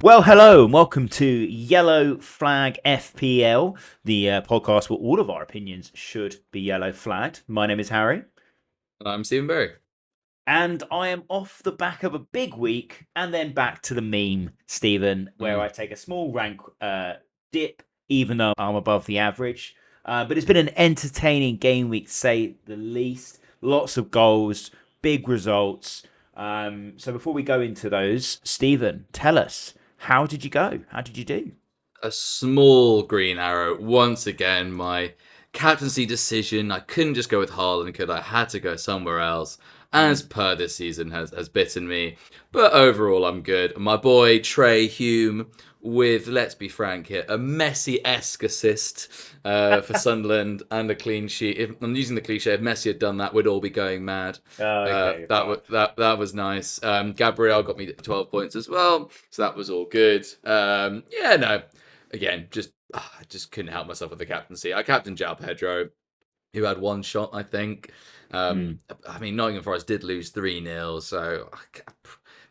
Well, hello and welcome to Yellow Flag FPL, the podcast where all of our opinions should be yellow flagged. My name is Harry, And I'm Stephen Berry. and I am off the back of a big week and then back to the meme, Stephen, where I take a small rank dip, even though I'm above the average. But it's been an entertaining game week, to say the least. Lots of goals, big results. So before we go into those, Stephen, tell us, how did you go? How did you do? A small green arrow. Once again, my captaincy decision. I couldn't just go with Haaland, could I? Had to go somewhere else. As per this season has bitten me. But overall, I'm good. My boy Trey Hume with, let's be frank here, a Messi-esque assist for Sunderland and a clean sheet. If I'm using the cliche, if Messi had done that, we'd all be going mad. Okay, That was nice. Gabriel got me 12 points as well, so that was all good. Yeah, no. Again, I just couldn't help myself with the captaincy. I captained João Pedro, who had one shot, I think. I mean, Nottingham Forest did lose 3-0, so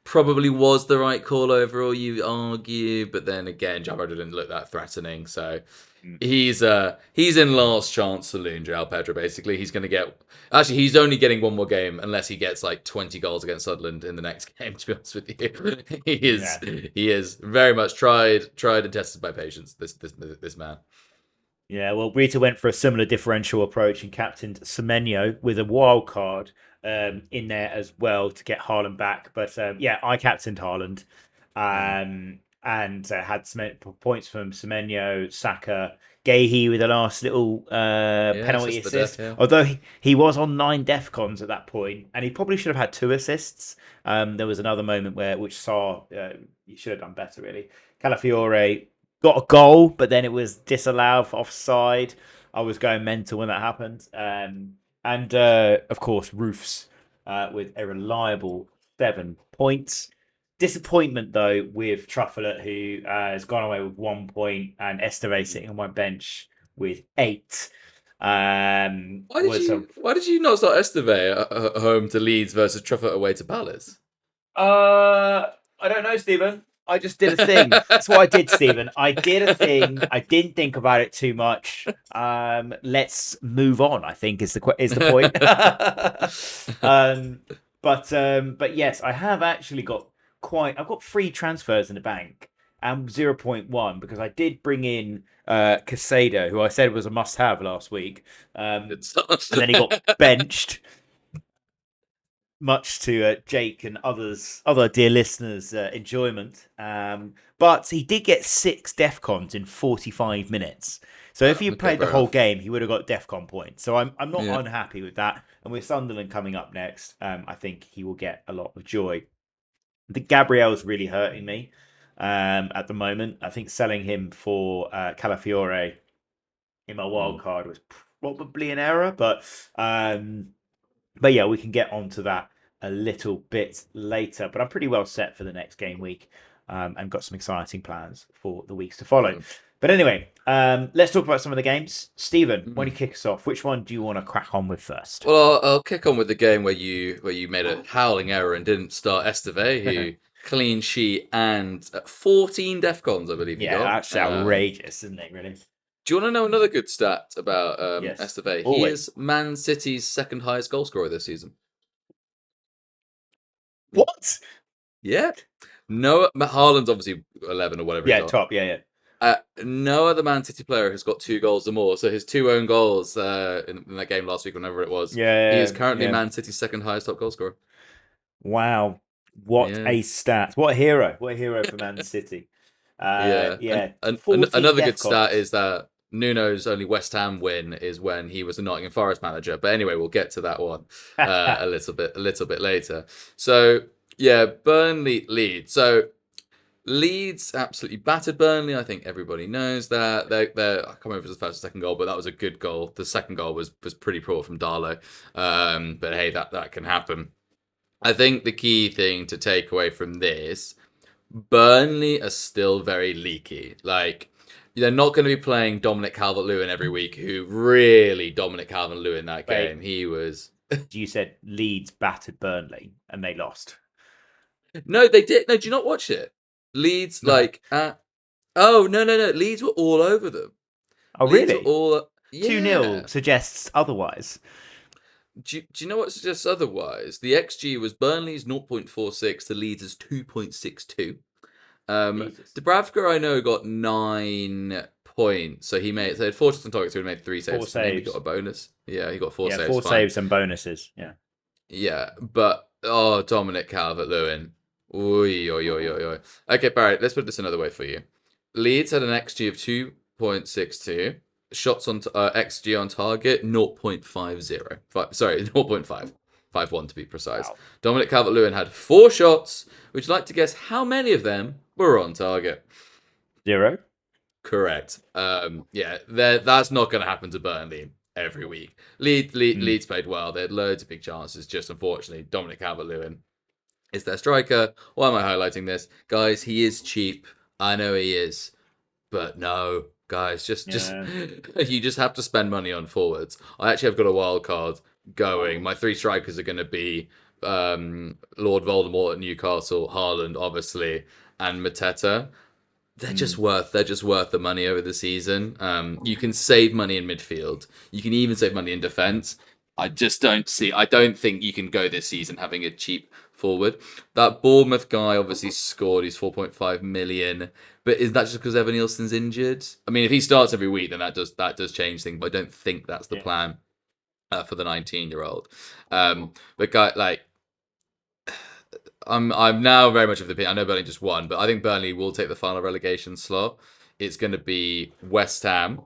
probably was the right call overall, you argue. But then again, João Pedro didn't look that threatening, so he's in last chance saloon, João Pedro. Basically, he's going to get. Actually, he's only getting one more game unless he gets like 20 goals against Sunderland in the next game. To be honest with you, he is very much tried and tested by patience. This man. Yeah, well, Rita went for a similar differential approach and captained Semenyo with a wild card in there as well to get Haaland back. But yeah, I captained Haaland and had some points from Semenyo, Saka, Gahey with a last little penalty assist. Yeah. Although he was on 9 DEFCONs at that point, and he probably should have had 2 assists. There was another moment which saw he should have done better, really. Calafiore got a goal, but then it was disallowed for offside. I was going mental when that happened. And of course, Roofs with a reliable 7 points. Disappointment, though, with Trufflet, who has gone away with 1 point, and Esteve sitting on my bench with 8. Why did you not start Esteve at home to Leeds versus Truffert away to Palace? I don't know, Stephen. I just did a thing. That's what I did, Stephen. I did a thing. I didn't think about it too much. Let's move on, I think is the point. But yes, I have actually got I've got 3 transfers in the bank and 0.1 because I did bring in Casado, who I said was a must-have last week. And then he got benched, much to Jake and other dear listeners' enjoyment. But he did get 6 DEFCONs in 45 minutes. So if he played the whole game, he would have got DEFCON points. So I'm not unhappy with that. And with Sunderland coming up next, I think he will get a lot of joy. The Gabriel's really hurting me at the moment. I think selling him for Calafiore in my wild card was probably an error, but yeah, we can get onto that a little bit later. But I'm pretty well set for the next game week and got some exciting plans for the weeks to follow. But anyway, let's talk about some of the games. Stephen, why don't you kick us off? Which one do you want to crack on with first? Well, I'll kick on with the game where you made a howling error and didn't start Esteve, who clean sheet and 14 DEFCONs, I believe you got. Yeah, that's outrageous, isn't it, really? Do you want to know another good stat about Esteve? Always. He is Man City's second highest goal scorer this season. What? Yeah. No, Haaland's obviously 11 or whatever. Yeah, top. Yeah. No other Man City player has got 2 goals or more. So his 2 own goals in that game last week, whenever it was. Yeah. He is currently Man City's second highest top goal scorer. Wow. What a stat. What a hero. What a hero for Man City. Yeah. Another good stat is that Nuno's only West Ham win is when he was the Nottingham Forest manager. But anyway, we'll get to that one a little bit later. So yeah, Burnley Leeds. So Leeds absolutely battered Burnley. I think everybody knows that. I can't remember if it was the first or second goal, but that was a good goal. The second goal was pretty poor from Darlow. But hey, that can happen. I think the key thing to take away from this, Burnley are still very leaky. Like, they're not going to be playing Dominic Calvert-Lewin every week, who really Dominic Calvert-Lewin that game. He was... You said Leeds battered Burnley and they lost. No, they did. No, do you not watch it? Leeds, No. oh, no, no, no. Leeds were all over them. Oh, Leeds were really? all, 2-0 yeah. suggests otherwise. Do you know what suggests otherwise? The XG was Burnley's 0.46 to Leeds' 2.62. Jesus. Dubravka, I know, got 9 points. So they had 4 shots on target, so he made 3 4 saves. Maybe got saves. a bonus. Yeah, he got 4 Yeah, saves. 4 Fine. saves and bonuses. Yeah. Yeah, but oh, Dominic Calvert-Lewin. Oi, oi, oi, oi, oi. Okay, Barry, let's put this another way for you. Leeds had an XG of 2.62. Shots on XG on target 0.50. Sorry, 0.551 to be precise. Wow. Dominic Calvert-Lewin had 4 shots. Would you like to guess how many of them were on target? 0. Correct. Yeah, that's not going to happen to Burnley every week. Mm. Leeds played well. They had loads of big chances. Just unfortunately, Dominic Calvert-Lewin is their striker. Why am I highlighting this, guys? He is cheap. I know he is, but no, guys, just Yeah. you just have to spend money on forwards. I actually have got a wild card going. My 3 strikers are going to be Lord Voldemort at Newcastle, Haaland, obviously, and Mateta. Mm. They're just worth the money over the season. You can save money in midfield. You can even save money in defense. I don't think you can go this season having a cheap forward. That Bournemouth guy obviously scored. He's 4.5 million. But is that just because Evan Nielsen's injured? I mean, if he starts every week, then that does change things. But I don't think that's the Yeah. plan for the 19-year-old. But guy like I'm now very much of the opinion. I know Burnley just won, but I think Burnley will take the final relegation slot. It's going to be West Ham,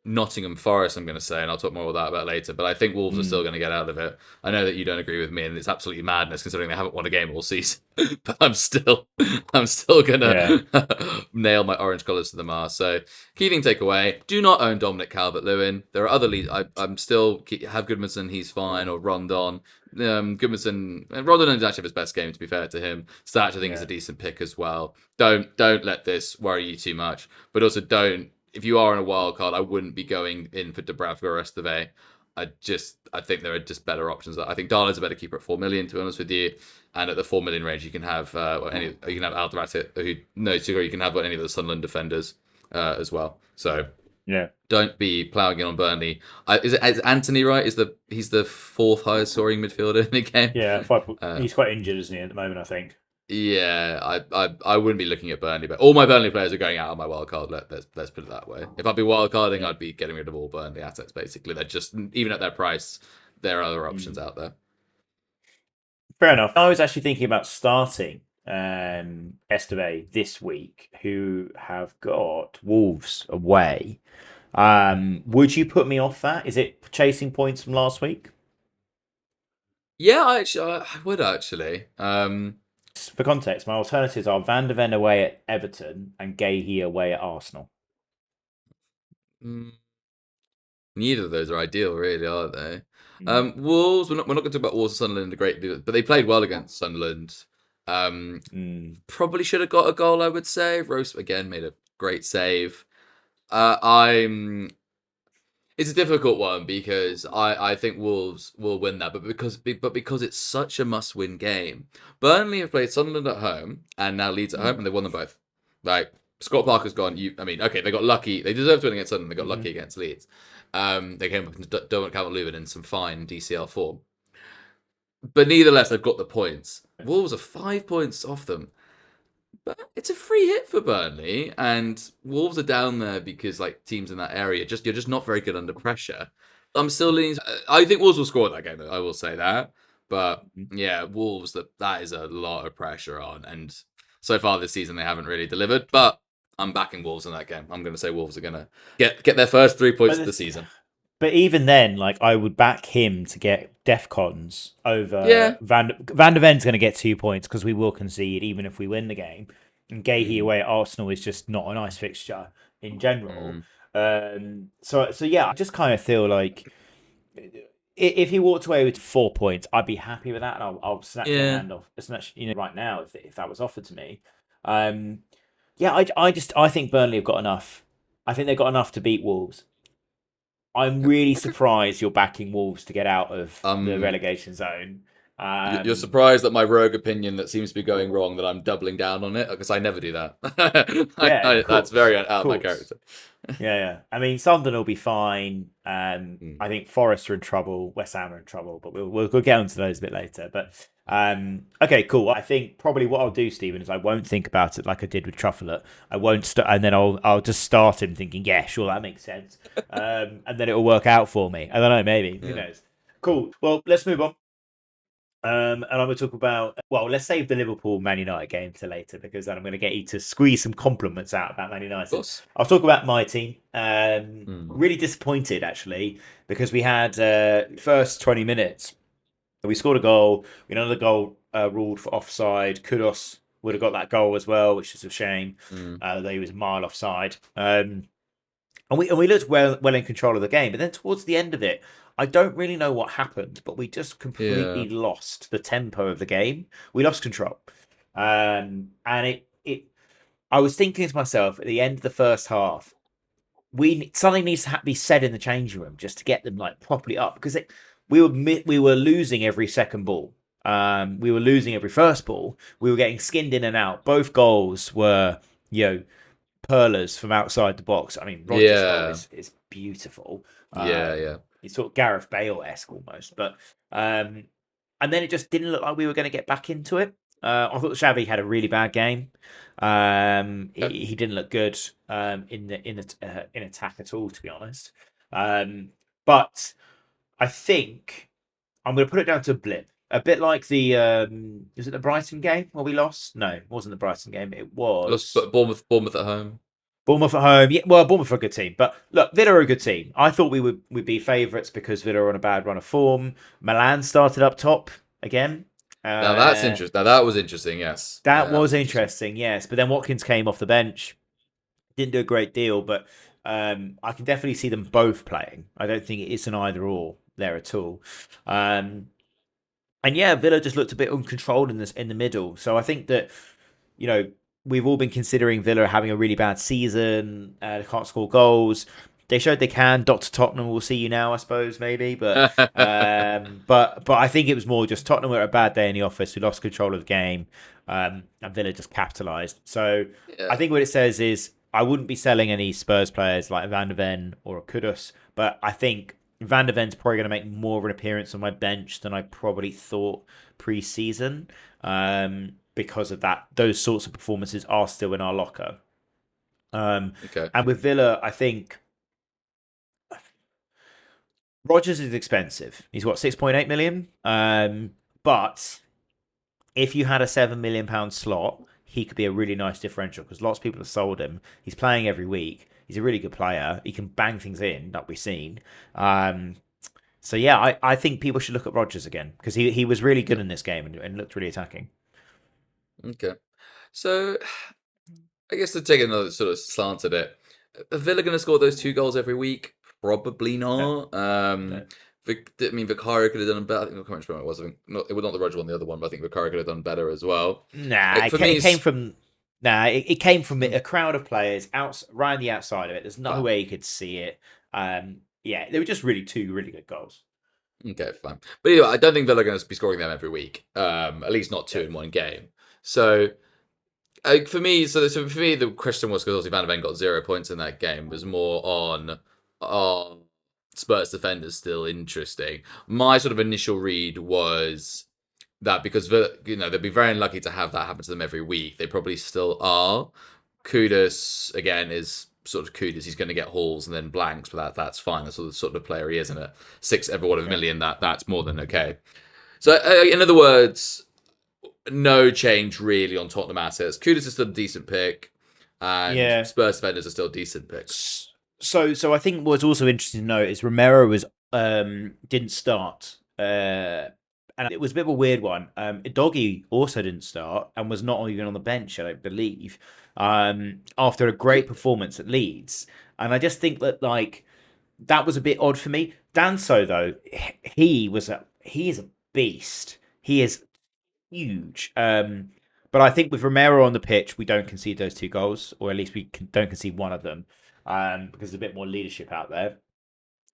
Nottingham Forest, I'm going to say, and I'll talk more about that later. But I think Wolves are still Mm. going to get out of it. I know that you don't agree with me, and it's absolutely madness considering they haven't won a game all season. But I'm still Yeah. gonna nail my orange colours to the mast. So, key thing takeaway: do not own Dominic Calvert-Lewin. There are other leads. I'm still have Goodmanson. He's fine, or Rondon. Rondon didn't actually have his best game. To be fair to him, Starch I think is a Yeah. decent pick as well. Don't let this worry you too much, but also don't if you are in a wild card, I wouldn't be going in for Dubravka or Esteve. I think there are just better options. I think Darlow's a better keeper at 4 million, to be honest with you. And at the 4 million range, you can have Alderate, who no Sugar, you can have any of the Sunderland defenders as well. So Yeah. don't be ploughing in on Burnley. Is Anthony right? He's the 4th highest scoring midfielder in the game? Yeah. Uh, He's quite injured, isn't he, at the moment, I think? yeah, I wouldn't be looking at Burnley, but all my Burnley players are going out on my wild card. Let's put it that way. If I'd be wild carding, Yeah. I'd be getting rid of all Burnley assets. Basically, they're just even at their price, there are other options Mm. out there. Fair enough. I was actually thinking about starting Esteve this week, who have got Wolves away. Would you put me off that? Is it chasing points from last week? Yeah, I would actually. For context, my alternatives are Van de Ven away at Everton and Gahey away at Arsenal. Mm, Neither of those are ideal, really, are they? Mm. Wolves. We're not going to talk about Wolves and Sunderland a great deal, but they played well against Sunderland. Um, Mm. Probably should have got a goal, I would say. Rose again made a great save. I'm It's a difficult one because I think Wolves will win that, but because it's such a must-win game. Burnley have played Sunderland at home and now Leeds at home, Mm. and they won them both. Like Scott Parker's gone. I mean, okay, they got lucky. They deserved to win against Sunderland. They got Hmm. lucky against Leeds. They came up and Dermot Calvert-Lewin in some fine DCL form, but nevertheless, they've got the points. Wolves are 5 points off them. But it's a free hit for Burnley, and Wolves are down there because like teams in that area you're just not very good under pressure. I'm still leaning. I think Wolves will score that game. I will say that, but yeah, Wolves that is a lot of pressure on, and so far this season they haven't really delivered. But I'm backing Wolves in that game. I'm going to say Wolves are going to get their first 3 points of the But season. But even then, like I would back him to get Defcons over Yeah. Van de Ven's going to get 2 points because we will concede even if we win the game. And Gahey Mm, away at Arsenal is just not a nice fixture in general. mm, So yeah, I just kind of feel like if he walked away with 4 points, I'd be happy with that, and I'll snatch your yeah. hand off, snatch right now if that was offered to me. Um, yeah, I think Burnley have got enough. I think they've got enough to beat Wolves. I'm really Okay. surprised you're backing Wolves to get out of the Um. relegation zone. You're surprised that my rogue opinion that seems to be going wrong, that I'm doubling down on it, because I never do that. Yeah, of That's very course, out of of my course. character. Yeah, yeah. I mean, Sunderland will be fine. Mm. I think Forest are in trouble. West Ham are in trouble, but we'll get onto those a bit later. But okay, cool. I think probably what I'll do, Stephen, is I won't think about it like I did with Trufflet. I won't start, and then I'll just start him thinking, yeah, sure, that makes sense. And then it'll work out for me. I don't know, maybe who Yeah. knows. Cool. Well, let's move on. And I'm going to talk about, well, let's save the Liverpool Man United game to later because then I'm going to get you to squeeze some compliments out about Man Of United. course. I'll talk about my team. Mm. Really disappointed actually because we had first 20 minutes. We scored a goal. We know the goal ruled for offside. Kudos would have got that goal as well, which is a shame. Mm. That he was a mile offside. And we looked well in control of the game, but then towards the end of it, I don't really know what happened, but we just Yeah. completely lost the tempo of the game. We lost control, and it. I was thinking to myself at the end of the first half, something needs to be said in the changing room just to get them like properly up because we were losing every second ball. We were losing every first ball. We were getting skinned in and out. Both goals were, you know, perlers from outside the box. I mean, Rogers' goal Yeah. is beautiful. Yeah. Yeah. It's sort of Gareth Bale esque almost, but um, and then it just didn't look like we were going to get back into it. I thought Xavi had a really bad game. Yeah. He didn't look good in attack at all, to be honest. But I think I'm going to put it down to a blip. A bit like the was it the Brighton game where we lost? No, it wasn't the Brighton game. It Lost, was but Bournemouth at home. Bournemouth at home. Yeah, well, Bournemouth are a good team, but look, Villa are a good team. I thought we'd be favourites because Villa are on a bad run of form. Milan started up top again. Now that's Uh, interesting. Now that was interesting. Yes. that Yeah, that was was interesting. interesting, yes. But then Watkins came off the bench, didn't do a great deal, but I can definitely see them both playing. I don't think it's an either or there at all. Um, and yeah, Villa just looked a bit uncontrolled in the middle. So I think that you know, we've all been considering Villa having a really bad season. They can't score goals. They showed they can. Doctor Tottenham will see you now, I suppose, maybe. But I think it was more just Tottenham were at a bad day in the office. We lost control of the game, and Villa just capitalised. So I Yeah. think what it says is I wouldn't be selling any Spurs players like Van der Ven or Kudus, but I think Van der Ven's probably going to make more of an appearance on my bench than I probably thought pre-season. Because of that, those sorts of performances are still in our locker. Um, Okay. and with Villa, I think Rogers is expensive. He's what 6.8 million. But if you had a £7 million slot, he could be a really nice differential because lots of people have sold him. He's playing every week. He's a really good player. He can bang things in that we've seen. Um, so yeah, I think people should look at Rogers again because he was really good Yeah. in this game and looked really attacking. Okay. So I guess to take another sort of slant at it, are Villa going to score those two goals every week? Probably No, not. no. I mean, Vicario could have done better. I think I can't remember what it was. I think not, it was not the Roger one, the other one, but I think Vicario could have done better as well. Nah, Like, for me, it came it's from it came from a crowd of players out around the outside of it. There's no fine. way you could see it. Yeah, they were just really two really good goals. Okay, fine. But anyway, I don't think Villa are going to be scoring them every week. At least not two Yeah, in one game. So for me, so for me, the question was because obviously Van de Ven got 0 points in that game was more on Spurs defenders still interesting. My sort of initial read was that because they'd be very unlucky to have that happen to them every week. They probably still are. Kudus again is sort of Kudus. He's going to get hauls and then blanks, but that's fine. That's the sort of player he is, isn't it? Six every one of a yeah, million. That's more than okay. So in other words, no change really on Tottenham assets. Kudus is still a decent pick, and yeah. Spurs defenders are still decent picks. So I think what's also interesting to note is Romero was didn't start. And it was a bit of a weird one. Doggy also didn't start and was not even on the bench, I don't believe. After a great performance at Leeds. And I just think that like that was a bit odd for me. Danso though, he is a beast. He is huge. But I think with Romero on the pitch, we don't concede those two goals, or at least don't concede one of them, because there's a bit more leadership out there.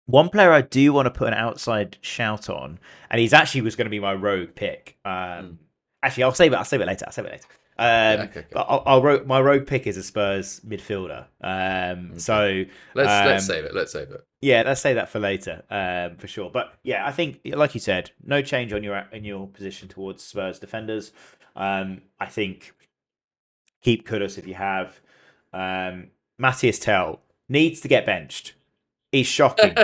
One player I do want to put an outside shout on, and he's actually was going to be my rogue pick. Mm. Actually, I'll save it. I'll save it later. I'll save it later. Yeah, okay, okay. But my rogue pick is a Spurs midfielder. Okay. Let's save it. Let's save it. Yeah, let's say that for later, for sure. But yeah, I think, like you said, no change on your position towards Spurs defenders. I think keep Kudus if you have. Matthias Tell needs to get benched. He's shocking.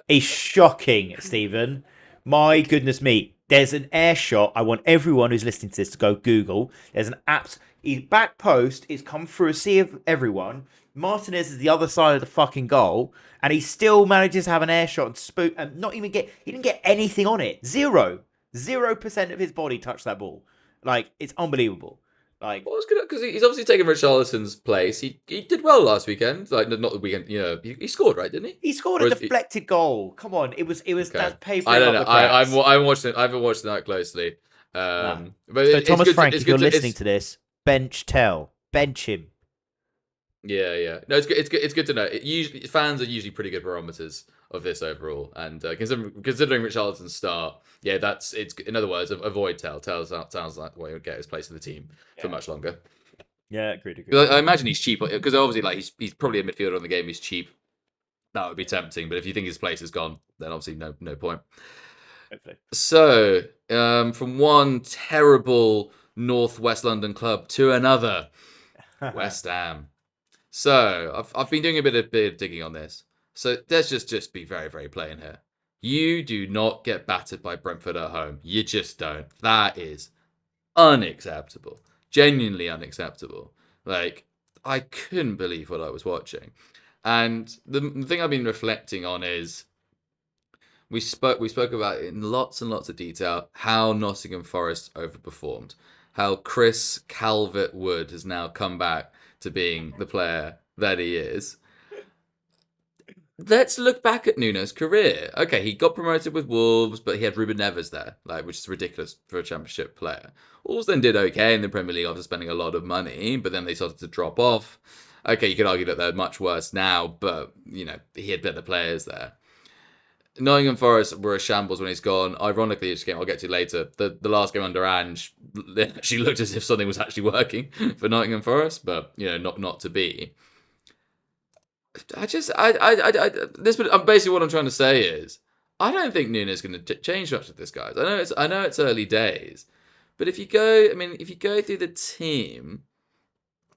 He's shocking, Stephen. My goodness me. There's an air shot. I want everyone who's listening to this to go Google. There's an his back post is come through a sea of everyone. Martinez is the other side of the fucking goal, and he still manages to have an air shot and spook and not even get. He didn't get anything on it. 0% of his body touched that ball. Like, it's unbelievable. Like, Well, it's good because he's obviously taken Richarlison's place. He did well last weekend. Like, not the weekend. He scored, right? Didn't he? he scored a deflected goal. Come on, it was Okay. that paid for. I don't know. I haven't watched it. I haven't watched it that closely. Nah. But So Thomas it's Frank, it's if you're good listening to this, bench Tell, bench him. Yeah. No, it's good. It's good to know. Fans are usually pretty good barometers of this overall, and considering Richarlison's start, yeah, it's. In other words, avoid Tell. Tell sounds like he'll get his place in the team for much longer. Yeah, agreed. I imagine he's cheap because obviously, like he's probably a midfielder on the game. He's cheap. That would be tempting, but if you think his place is gone, then obviously no point. Hopefully. So, from one terrible Northwest London club to another, West Ham. So, I've been doing a bit of digging on this. So, let's just be very, very plain here. You do not get battered by Brentford at home. You just don't. That is unacceptable. Genuinely unacceptable. Like, I couldn't believe what I was watching. And the thing I've been reflecting on is we spoke about it in lots and lots of detail how Nottingham Forest overperformed, how Chris Calvert-Wood has now come back to being the player that he is. Let's look back at Nuno's career. Okay, he got promoted with Wolves, but he had Ruben Neves there, which is ridiculous for a Championship player. Wolves then did okay in the Premier League after spending a lot of money, but then they started to drop off. Okay, you could argue that they're much worse now, but he had better players there. Nottingham Forest were a shambles when he's gone. Ironically, this game I'll get to later. The last game under Ange, it actually looked as if something was actually working for Nottingham Forest, but not to be. Basically what I'm trying to say is, I don't think Nuno's going to change much with this, guys. I know it's early days, but if you go through the team,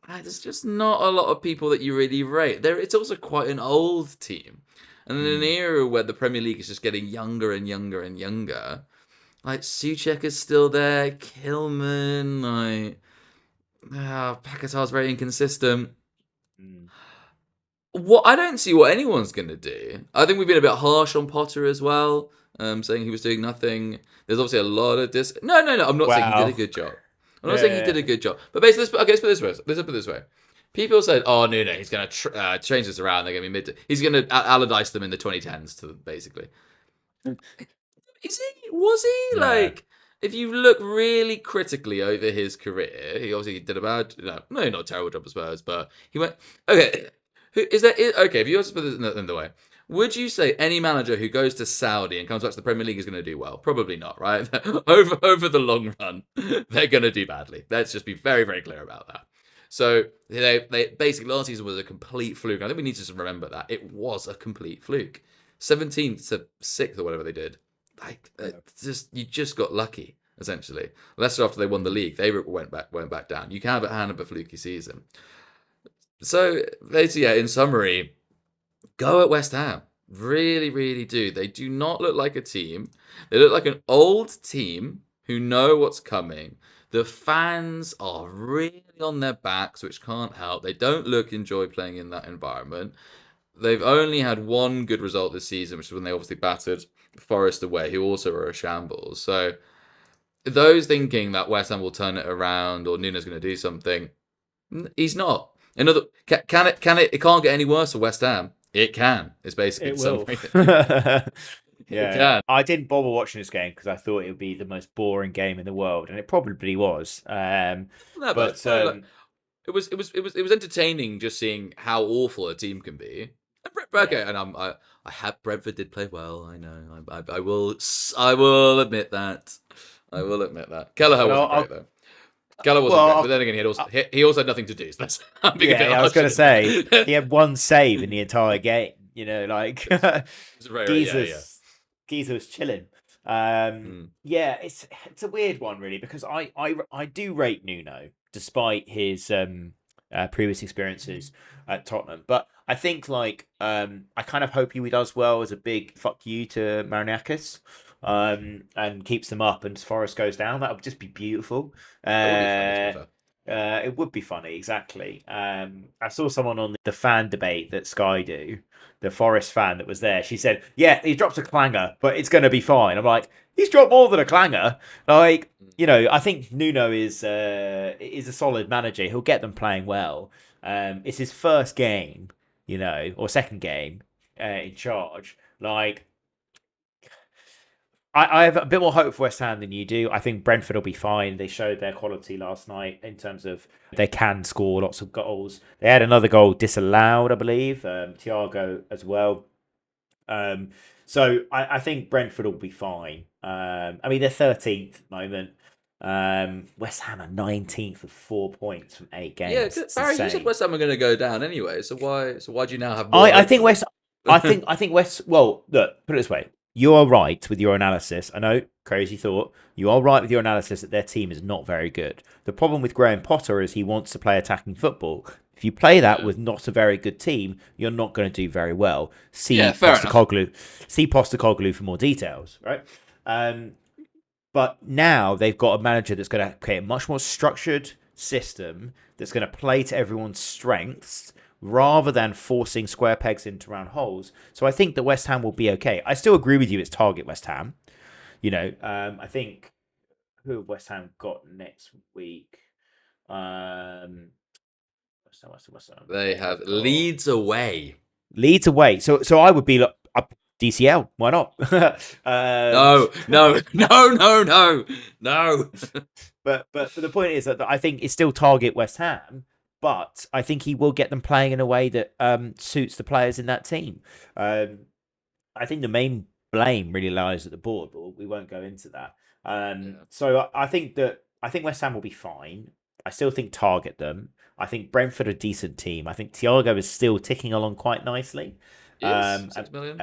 there's just not a lot of people that you really rate. It's also quite an old team. And in an era where the Premier League is just getting younger and younger and younger, like Souček is still there, Kilman, Paquetá's very inconsistent. I don't see what anyone's going to do. I think we've been a bit harsh on Potter as well, saying he was doing nothing. There's obviously a lot of No. I'm not saying he did a good job. I'm not saying he did a good job. But basically, let's put it this way. People said, "Oh, Nuno, he's going to change this around. They're going to be He's going to Allardyce them in the 2010s, basically." Is he? Was he? Yeah. Like, if you look really critically over his career, he obviously did not a terrible job at Spurs, but he went. Okay, okay? If you also put this in the way, would you say any manager who goes to Saudi and comes back to the Premier League is going to do well? Probably not, right? over the long run, they're going to do badly. Let's just be very, very clear about that. So they basically last season was a complete fluke. I think we need to just remember that it was a complete fluke. 17th to 6th or whatever they did. You just got lucky essentially. Leicester after they won the league, they went back down. You can have a hand of a fluky season. So basically, yeah, in summary, go at West Ham. Really, really do. They do not look like a team. They look like an old team who know what's coming. The fans are really on their backs, which can't help. They don't enjoy playing in that environment. They've only had one good result this season, which is when they obviously battered Forest away, who also are a shambles. So those thinking that West Ham will turn it around or Nuno's going to do something, he's not. It can't get any worse for West Ham. It can. It's basically it will. Yeah, I didn't bother watching this game because I thought it would be the most boring game in the world, and it probably was. It was entertaining just seeing how awful a team can be. Okay, and I have Brentford did play well. I know. I will admit that. I will admit that. Kelleher But wasn't great though. Keller wasn't well, great, but then again, he also had nothing to do. So that's, I'm being a bit yeah, I was harsh going to here. say he had one save in the entire game. You know, like It's very right. Yeah, yeah. Geezer's Geezer was chilling. Mm. Yeah, it's a weird one really because I do rate Nuno despite his previous experiences at Tottenham, but I think like I kind of hope he does well as a big fuck you to Marinakis. And keeps them up, and as Forest goes down, that would just be beautiful. That would be funny to be Uh, fair. it would be funny, exactly. I saw someone on the fan debate that Sky do, the Forest fan that was there. She said, "Yeah, he dropped a clanger, but it's going to be fine." I'm like, "He's dropped more than a clanger." Like, I think Nuno is a solid manager. He'll get them playing well. It's his first game, or second game in charge. Like, I have a bit more hope for West Ham than you do. I think Brentford will be fine. They showed their quality last night in terms of they can score lots of goals. They had another goal disallowed, I believe. Thiago as well. So I think Brentford will be fine. I mean, they're 13th at the moment. West Ham are 19th with 4 points from 8 games. Yeah, It's Barry, you said insane. West Ham are going to go down anyway. So why do you now have more I hope think for them? West. I think West. Well, look. Put it this way: you are right with your analysis. I know, crazy thought. You are right with your analysis that their team is not very good. The problem with Graham Potter is he wants to play attacking football. If you play that Yeah, with not a very good team, you're not going to do very well. yeah, See fair enough. Postecoglou. See Postecoglou for more details, right? Um, but now they've got a manager that's going to create a much more structured system that's going to play to everyone's strengths rather than forcing square pegs into round holes. So I think that West Ham will be okay. I still agree with you. It's target West Ham. I think who have West Ham got next week? West Ham. They They have have got Leeds away. Leeds away. So I would be like up DCL. Why not? um, No, no, no, no, no, no. but the point is that I think it's still target West Ham, but I think he will get them playing in a way that suits the players in that team. Um, I think the main blame really lies at the board, but we won't go into that. Yeah, So I think West Ham will be fine. I still think target them. I think Brentford are a decent team. I think Thiago is still ticking along quite nicely. he is Um, and, 6 million.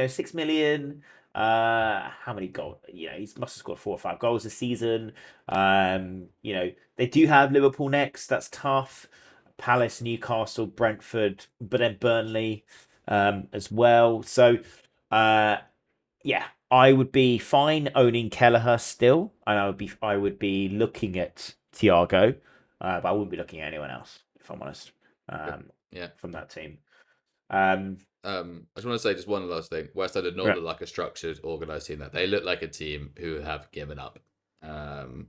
6 million. How many goals? He must have scored 4 or 5 goals this season. They do have Liverpool next. That's tough. Palace, Newcastle, Brentford, but then Burnley as well. So, uh, yeah, I would be fine owning Kelleher still, and I would be looking at Thiago, but I wouldn't be looking at anyone else if I'm honest. Okay. Um, Yeah. from that team. Um, I just want to say just one last thing. West Ham did not right. look like a structured, organized team. That they look like a team who have given up. Um,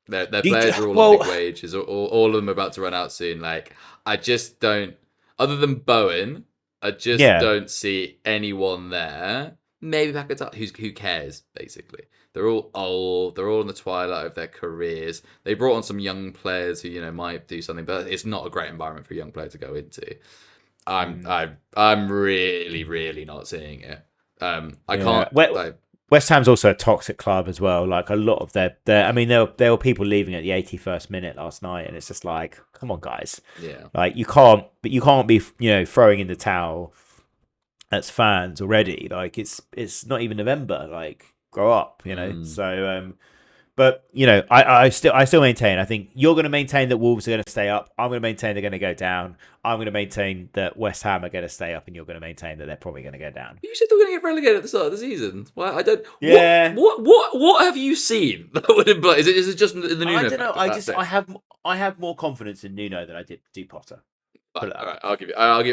their players are all on big Well, wages. All of them are about to run out soon. Like I just don't. Other than Bowen, I just yeah. don't see anyone there. Maybe Paquetá. Who cares? Basically, they're all old. They're all in the twilight of their careers. They brought on some young players who might do something, but it's not a great environment for a young player to go into. I'm Mm, I'm I'm really really not seeing it. I yeah. can't. West Ham's also a toxic club as well. Like a lot of their I mean, there were people leaving at the 81st minute last night, and it's just like, come on, guys. Yeah. Like you can't be throwing in the towel as fans already. Like it's not even November. Like grow up. Mm. So but I still maintain. I think you're going to maintain that Wolves are going to stay up. I'm going to maintain they're going to go down. I'm going to maintain that West Ham are going to stay up, and you're going to maintain that they're probably going to go down. You said they're going to get relegated at the start of the season. Why? I don't. What? Yeah, What have you seen that would imply? Is it just in the I Nuno don't know. factor? That's it. I have more confidence in Nuno than I did do Potter. Put Fine. it that All way. right.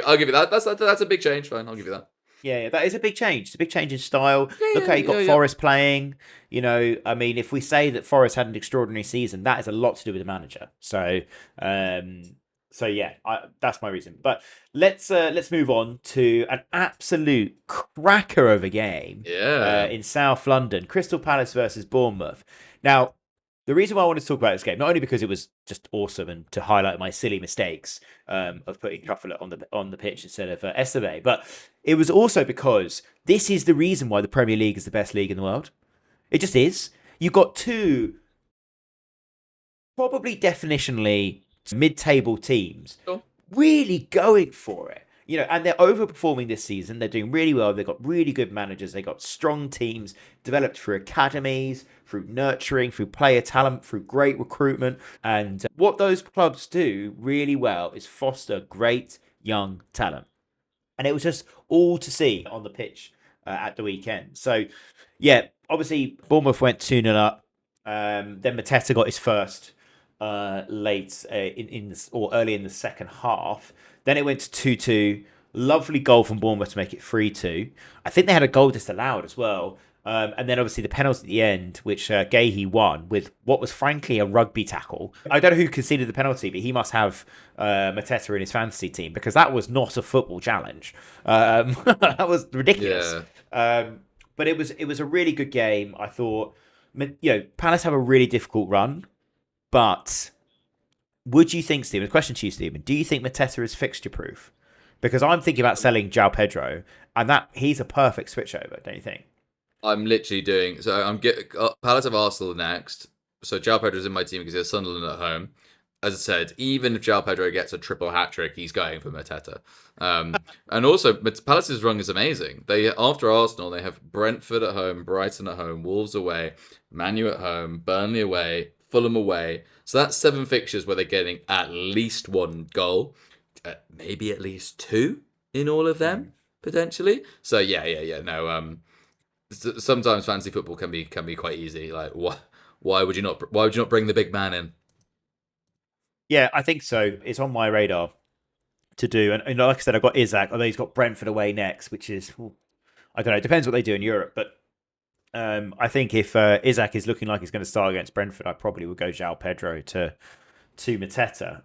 I'll give you that. That's a big change. Fine. I'll give you that. Yeah, that is a big change. It's a big change in style. Yeah. Look Yeah. how you got Yeah. Yeah. Forest playing. I mean, if we say that Forest had an extraordinary season, that is a lot to do with the manager. Um, so yeah, that's my reason. But let's move on to an absolute cracker of a game Yeah. in South London, Crystal Palace versus Bournemouth. Now, the reason why I wanted to talk about this game, not only because it was just awesome and to highlight my silly mistakes of putting Truffle on the pitch instead of Esteve, but it was also because this is the reason why the Premier League is the best league in the world. It just is. You've got two probably definitionally mid-table teams Sure. really going for it. And they're overperforming this season. They're doing really well. They've got really good managers. They've got strong teams developed through academies, through nurturing, through player talent, through great recruitment. And what those clubs do really well is foster great young talent. And it was just all to see on the pitch at the weekend. So, yeah, obviously Bournemouth went 2-0 up. Then Mateta got his first late or early in the second half. Then it went to 2-2. Lovely goal from Bournemouth to make it 3-2. I think they had a goal disallowed as well. And then obviously the penalty at the end, which Gahey won with what was frankly a rugby tackle. I don't know who conceded the penalty, but he must have Mateta in his fantasy team because that was not a football challenge. That was ridiculous. Yeah. But it was a really good game. I thought, Palace have a really difficult run, but would you think, Stephen, a question to you, Stephen, do you think Mateta is fixture proof? Because I'm thinking about selling João Pedro, and he's a perfect switchover, don't you think? I'm literally doing so. I'm getting Palace of Arsenal next. So João Pedro's in my team because he has Sunderland at home. As I said, even if João Pedro gets a triple hat trick, he's going for Mateta. And also, Palace's run is amazing. They after Arsenal, they have Brentford at home, Brighton at home, Wolves away, Man U at home, Burnley away, Fulham away. So that's 7 fixtures where they're getting at least 1 goal, maybe at least 2 in all of them potentially. So yeah. No, sometimes fantasy football can be quite easy. Like, why would you not bring the big man in? Yeah, I think so. It's on my radar to do. And like I said, I've got Isaac, although he's got Brentford away next, which is, I don't know, it depends what they do in Europe. But I think if Isaac is looking like he's going to start against Brentford, I probably would go João Pedro to Mateta.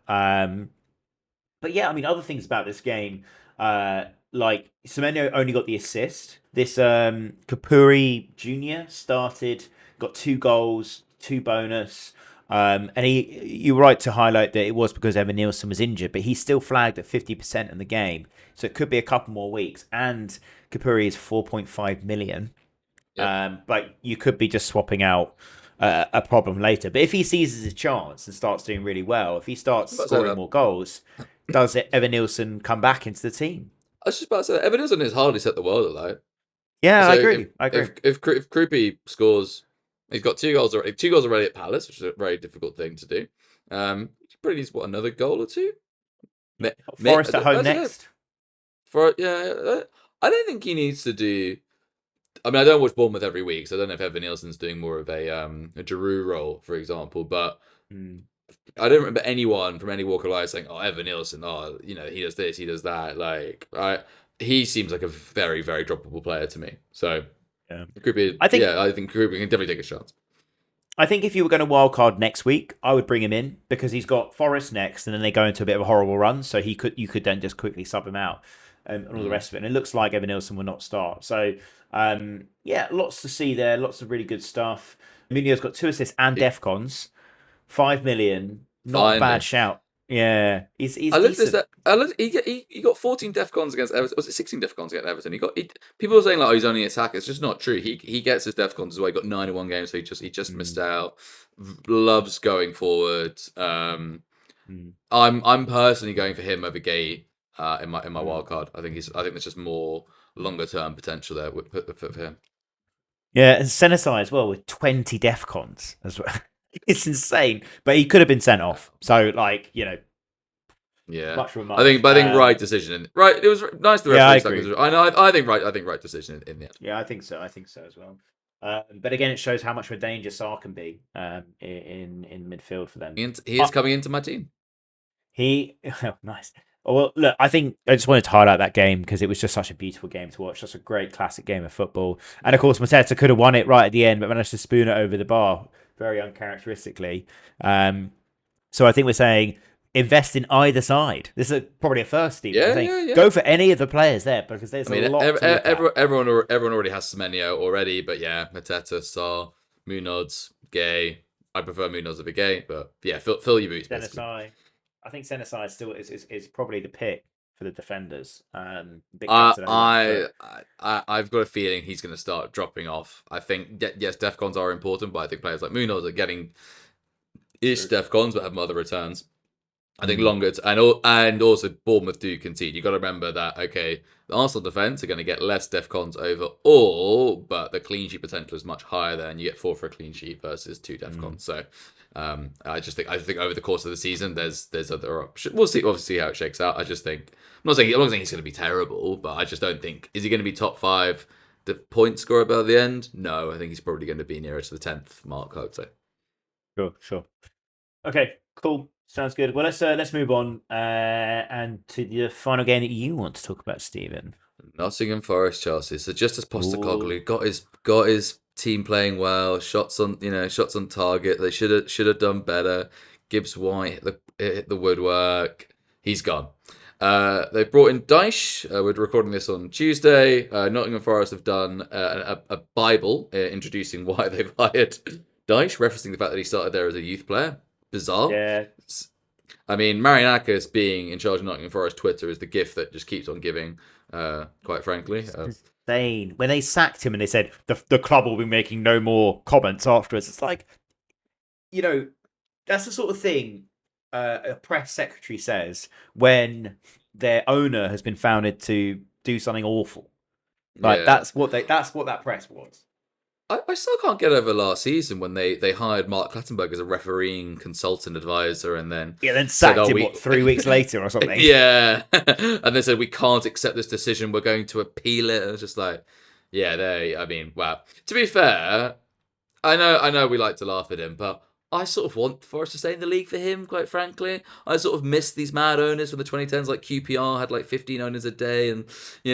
But yeah, I mean, other things about this game, like Semenyo only got the assist. This Kapuri Jr. started, got 2 goals, 2 bonus. And you were right to highlight that it was because Evan Nielsen was injured, but he's still flagged at 50% in the game. So it could be a couple more weeks. And Kapuri is 4.5 million. Yep. But you could be just swapping out a problem later. But if he seizes his chance and starts doing really well, if he starts scoring more goals, does Evan Nielsen come back into the team? I was just about to say, Evan Nielsen has hardly set the world alight. Yeah, so I agree. If Krupi scores, he's got 2 goals already. 2 goals already at Palace, which is a very difficult thing to do. He probably needs another goal or 2. Forest at home next. I don't think he needs to do. I mean, I don't watch Bournemouth every week, so I don't know if Evan Nielsen's doing more of a Giroud role, for example. But I don't remember anyone from any walk of life saying, "Oh, Evan Nielsen, he does this, he does that." Like, he seems like a very, very droppable player to me. So, yeah, I think Krupi can definitely take a shot. I think if you were going to wildcard next week, I would bring him in because he's got Forest next, and then they go into a bit of a horrible run. So you could then just quickly sub him out and all the rest of it. And it looks like Evan Nielsen will not start. So lots to see there. Lots of really good stuff. Munio's got 2 assists and Defcons, 5 million. Not a bad shout. Yeah, he's I looked at that. He got 14 Defcons against Everton. Was it 16 Defcons against Everton? People are saying like, he's only an attacker. It's just not true. He gets his Defcons as well. He got 9 in 1 game, so he just missed out. Loves going forward. I'm personally going for him over Gay in my wild card. I think there's just more longer term potential there for him. Yeah, and Senesai as well with 20 Defcons as well. It's insane, but he could have been sent off. So, like, yeah, much for much. I think right decision. Right, it was nice. The referee. Yeah, I think right decision in the end. Yeah, I think so as well. But again, it shows how much of a danger Sarr can be in midfield for them. He is coming into my team. Nice. Well, look, I think I just wanted to highlight that game because it was just such a beautiful game to watch. Such a great classic game of football. And of course, Mateta could have won it right at the end, but managed to spoon it over the bar very uncharacteristically. So I think we're saying invest in either side. This is probably a first, Steve. Yeah. Go for any of the players there because there's a lot. Everyone already has Semenyo already, but yeah, Mateta, Sarr, Munoz, Gay, I prefer Munoz over Gay, but yeah, fill your boots basically. Senesi. I think Senesi still is probably the pick for the defenders. Bit I gutted on his left foot. I I've got a feeling he's going to start dropping off. I think yes, defcons are important, but I think players like Munoz are getting ish True. defcons, but have other returns. I think Mm. longer and also Bournemouth do concede. You got to remember that the Arsenal defense are going to get less defcons overall, but the clean sheet potential is much higher there, and you get 4 for a clean sheet versus 2 Mm. defcons. So I think over the course of the season there's other options. We'll see obviously how it shakes out. I'm not saying he's going to be terrible, but I just don't think is he going to be top 5 the point scorer by the end? No, I think he's probably going to be nearer to the 10th mark, I would say. Sure. Okay, cool. Sounds good. Well, let's move on and to the final game that you want to talk about, Stephen. Nottingham Forest, Chelsea. So just as Postecoglou got his team playing well, shots on target. They should have done better. Gibbs White hit the woodwork. He's gone. They've brought in Dyche. We're recording this on Tuesday. Nottingham Forest have done a Bible introducing why they've hired Dyche, referencing the fact that he started there as a youth player. Bizarre. Yeah. I mean, Marianakis being in charge of Nottingham Forest Twitter is the gift that just keeps on giving, quite frankly. Insane. When they sacked him and they said the club will be making no more comments afterwards, it's like, that's the sort of thing a press secretary says when their owner has been found to do something awful. Like Yeah. that's what that press was. I still can't get over last season when they hired Mark Clattenburg as a refereeing consultant advisor and then then sacked said, him 3 weeks later or something. Yeah. And they said, we can't accept this decision. We're going to appeal it. And it's just like, yeah, wow. To be fair, I know we like to laugh at him, but I sort of want Forest to stay in the league for him, quite frankly. I sort of miss these mad owners from the 2010s, like QPR had like 15 owners a day and,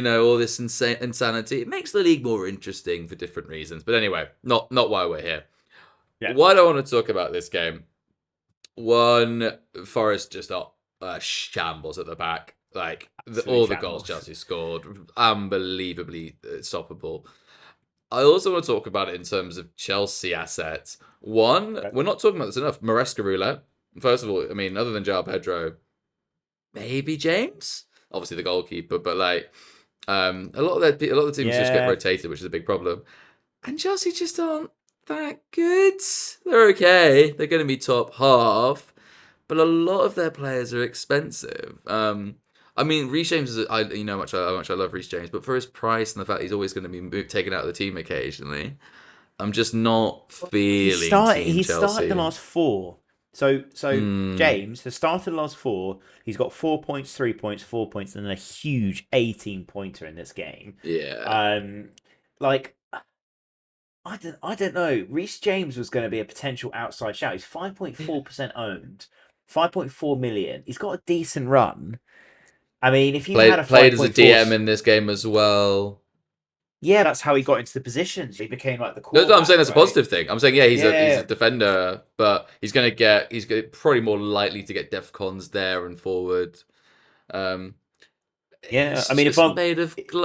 all this insanity. It makes the league more interesting for different reasons. But anyway, not why we're here. Yeah. Why do I want to talk about this game? One, Forest just shambles at the back. Like, all the goals Chelsea scored, unbelievably stoppable. I also want to talk about it in terms of Chelsea assets. One, we're not talking about this enough. Maresca roulette. First of all, I mean, other than João Pedro, maybe James, obviously the goalkeeper, but like a lot of the teams just get rotated, which is a big problem. And Chelsea just aren't that good. They're okay. They're going to be top half, but a lot of their players are expensive. I mean, Reece James is how much I love Reece James, but for his price and the fact he's always going to be taken out of the team occasionally, I'm just not feeling. He started the last 4. So James has started the last 4. He's got 4 points, 3 points, 4 points, and then a huge 18-pointer in this game. Yeah. I don't know. Reece James was going to be a potential outside shout. He's 5.4% owned, 5.4 million. He's got a decent run. I mean, if you had played as a DM in this game as well. Yeah, that's how he got into the positions. He became like the core. No, I'm saying that's a positive thing. I'm saying he's a defender, but he's probably more likely to get defcons there and forward. I mean,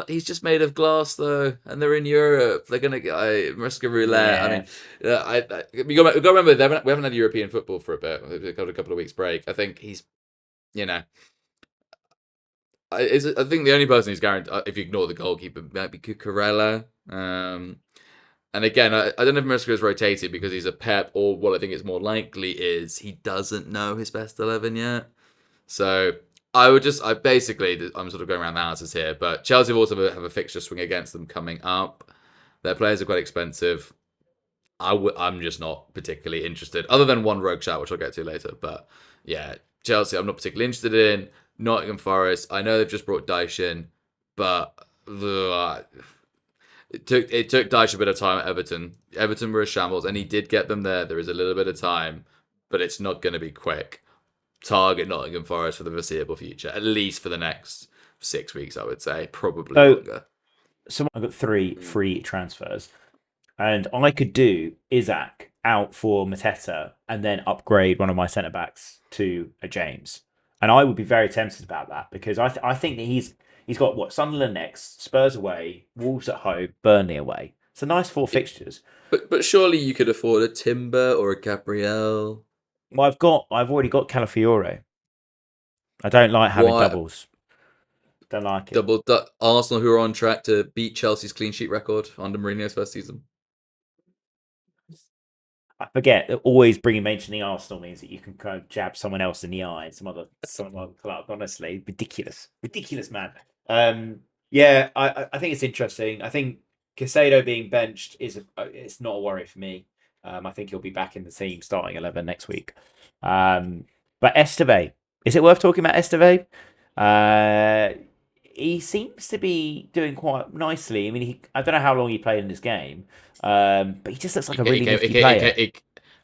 he's just made of glass though, and they're in Europe. They're gonna get Maresca roulette. Yeah. I mean, we got to remember we haven't had European football for a bit. We've got a couple of weeks break. I think he's, I think the only person who's guaranteed, if you ignore the goalkeeper, might be Cucurella. And again, I don't know if Maresca is rotated because he's a Pep, or what I think is more likely is he doesn't know his best 11 yet. So I'm sort of going around the houses here, but Chelsea also have a fixture swing against them coming up. Their players are quite expensive. I'm just not particularly interested, other than one rogue shot, which I'll get to later. But yeah, Chelsea, I'm not particularly interested in. Nottingham Forest, I know they've just brought Dyche in, but it took Dyche a bit of time at Everton. Everton were a shambles, and he did get them there. There is a little bit of time, but it's not going to be quick. Target Nottingham Forest for the foreseeable future, at least for the next 6 weeks, I would say, probably longer. So I've got 3 free transfers, and I could do Isaac out for Mateta and then upgrade one of my centre backs to a James. And I would be very tempted about that because I think that he's got Sunderland next, Spurs away, Wolves at home, Burnley away. It's a nice 4 fixtures. But surely you could afford a Timber or a Gabriel. Well, I've already got Calafiore. I don't like having Why doubles. Don't like it. Arsenal, who are on track to beat Chelsea's clean sheet record under Mourinho's first season? I forget that always mentioning Arsenal means that you can kind of jab someone else in the eye, some other club. Honestly, ridiculous, man. Yeah, I think it's interesting. I think Casado being benched it's not a worry for me. I think he'll be back in the team starting 11 next week. But Esteve, is it worth talking about Esteve? He seems to be doing quite nicely. I mean, I don't know how long he played in this game, but he just looks like a really nifty player.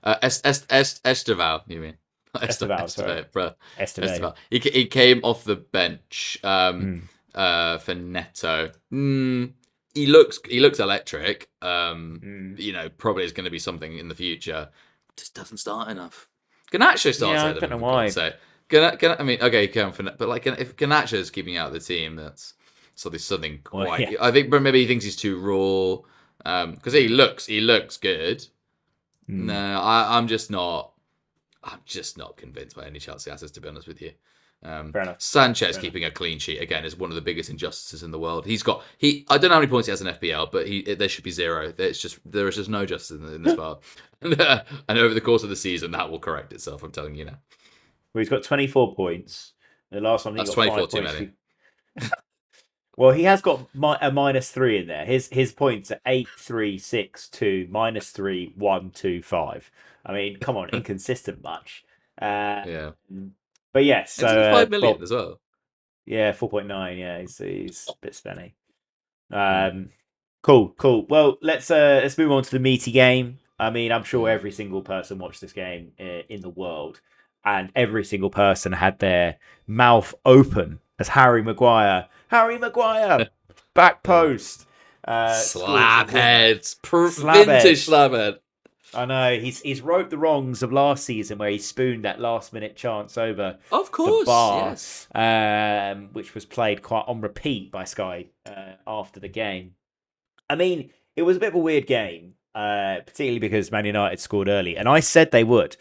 Esteval, you mean? Esteval, sorry. Bro. Esteve. He came off the bench Mm. for Neto. He looks electric. Probably is going to be something in the future. Just doesn't start enough. Ganacho starts. Yeah, I don't know why. I mean, okay, but like if Ganacho is keeping out of the team, that's something quite. Well, yeah. I think, but maybe he thinks he's too raw. Because he looks good. No, I'm just not convinced by any Chelsea assets, to be honest with you. Fair enough. Sanchez keeping a clean sheet again is one of the biggest injustices in the world. I don't know how many points he has in FPL, but there should be 0. There is just no justice in this world. And over the course of the season, that will correct itself. I'm telling you now. Well, he's got 24 points. The last one he That's got 24 5 too points. many. Well, he has got a -3 in there. His points are 8, 3, 6, 2, -3, 1, 2, 5. I mean, come on, inconsistent much. Yeah. But yes, so 5 million as well. Yeah, 4.9. Yeah, he's a bit spenny. Cool. Well, let's move on to the meaty game. I mean, I'm sure every single person watched this game in the world, and every single person had their mouth open as Harry Maguire, back post, slabheads, vintage slabhead. I know he's right the wrongs of last season where he spooned that last minute chance over of course, the bar, yes. Which was played quite on repeat by Sky after the game. I mean, it was a bit of a weird game, particularly because Man United scored early, and I said they would.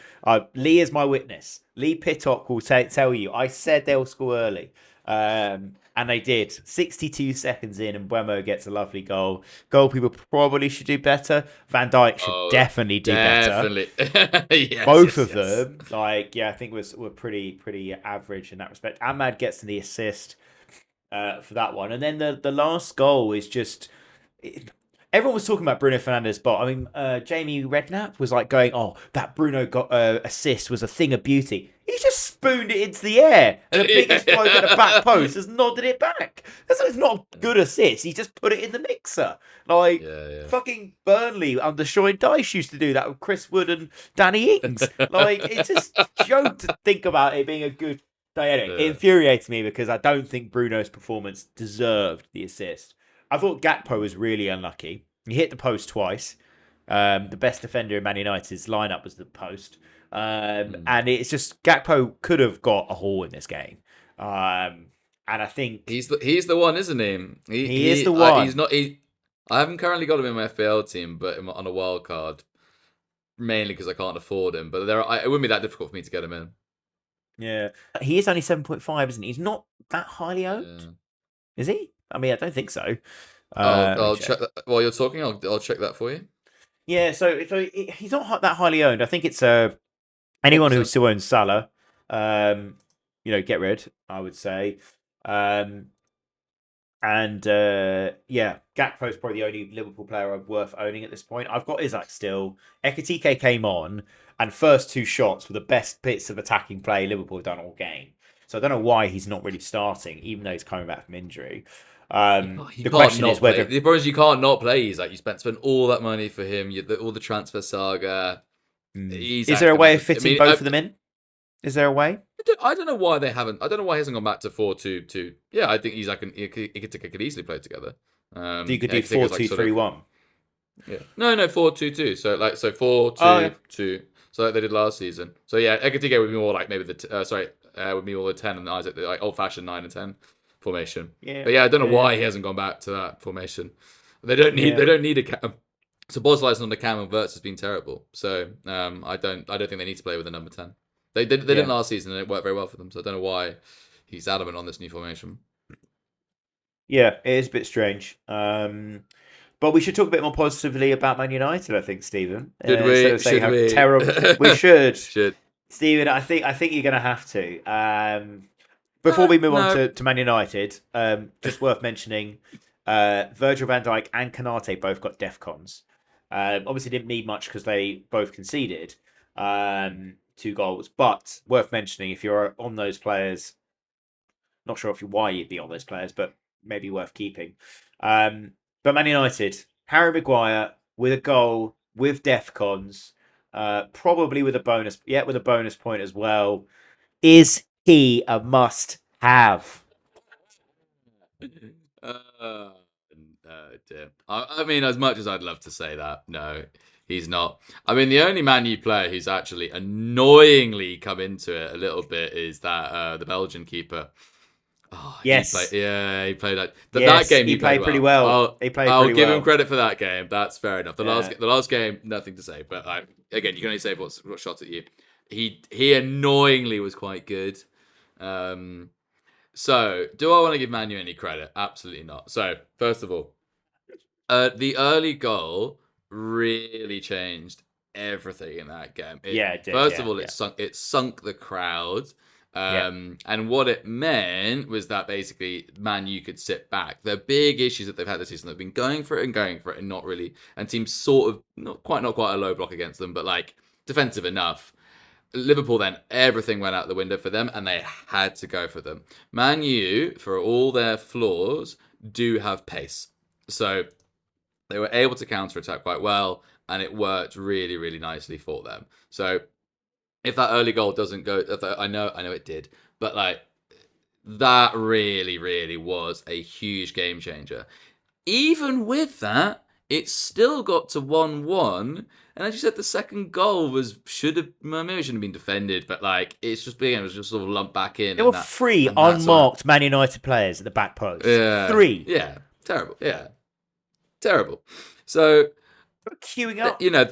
Lee is my witness. Lee Pittock will tell you. I said they'll score early, and they did. 62 seconds in, and Buemo gets a lovely goal. Goalkeeper probably should do better. Van Dijk should definitely do better. Yes, Both of them, I think were pretty average in that respect. Ahmad gets the assist for that one, and then the last goal is just. Everyone was talking about Bruno Fernandes, but I mean, Jamie Redknapp was going, "Oh, that Bruno got assist was a thing of beauty." He just spooned it into the air, and the biggest bloke at the back post has nodded it back. It's not a good assist. He just put it in the mixer, fucking Burnley under Sean Dyche used to do that with Chris Wood and Danny Ings. It's just a joke to think about it being a good day. Anyway, it infuriates me because I don't think Bruno's performance deserved the assist. I thought Gakpo was really unlucky. He hit the post twice. The best defender in Man United's lineup was the post. And it's just Gakpo could have got a haul in this game. And I think he's the one, isn't he? He is the one. He's not. I haven't currently got him in my FPL team, but on a wild card, mainly because I can't afford him. But it wouldn't be that difficult for me to get him in. Yeah, he is only 7.5, isn't he? He's not that highly owned, is he? I mean, I don't think so. I'll check that. While you're talking, I'll check that for you. Yeah, so he's not that highly owned. I think it's anyone who still owns Salah, get rid, I would say. Gakpo's probably the only Liverpool player worth owning at this point. I've got Isak still. Ekitike came on, and first 2 shots were the best bits of attacking play Liverpool have done all game. So I don't know why he's not really starting, even though he's coming back from injury. The question is whether the problem is you can't not play Isak. You spent all that money for him. All the transfer saga. Is there a way of fitting both of them in? Is there a way? I don't know why they haven't. I don't know why he hasn't gone back to 4-2-2. Yeah, I think Isak and Ekitike could easily play together. You could do 4-2-3-1. Yeah. No, 4-2-2. So 4-2-2. So like they did last season. So yeah, Ekitike would be more like maybe would be all the 10 and Isaac the old fashioned 9 and 10 formation. Yeah. But yeah, I don't know why he hasn't gone back to that formation. Yeah. They don't need a cam. So Boslice on the cam and Verts has been terrible. So I don't think they need to play with a number 10. They didn't Yeah. last season and it worked very well for them. So I don't know why he's adamant on this new formation. Yeah, it is a bit strange. But we should talk a bit more positively about Man United, I think, Stephen. Should Instead we? of saying Should how we? terrible we should. Should. Stephen, I think you're gonna have to. Before we move on No. to Man United, just worth mentioning, Virgil van Dijk and Kanate both got DEFCONs. Obviously, didn't need much because they both conceded 2 goals. But worth mentioning, if you're on those players, not sure why you'd be on those players, but maybe worth keeping. But Man United, Harry Maguire with a goal with DEFCONs, probably with a bonus, with a bonus point as well. Is he a must have? Uh, Dear. I mean, as much as I'd love to say that, no, he's not. I mean, the only Man U player who's actually annoyingly come into it a little bit is that the Belgian keeper. Oh, Yes. he played that Yes, game. he He played played pretty well. well. He played I'll pretty give him well. credit for that game. That's fair enough. Yeah. The last game, nothing to say. But again, you can only say what shot at you. He annoyingly was quite good. So, do I want to give Manu any credit? Absolutely not. So, first of all, the early goal really changed everything in that game. Yeah, it did. First Yeah, of all, yeah. it sunk the crowd. Yeah. And what it meant was that basically Man U could sit back. The big issues that they've had this season, they've been going for it and not really, and teams sort of not quite a low block against them, but like defensive enough. Liverpool then everything went out the window for them and they had to go for them. Man U, for all their flaws, do have pace. So they were able to counter attack quite well and it worked really, really nicely for them. So if that early goal doesn't go, I know it did, but like that really, really was a huge game changer. Even with that, it still got to 1-1. And as you said, the second goal maybe shouldn't have been defended, but like it's just it was just sort of lumped back in. There were 3 unmarked Man United players at the back post. Yeah, 3. Yeah, terrible. Yeah, terrible. So Queuing up. You know,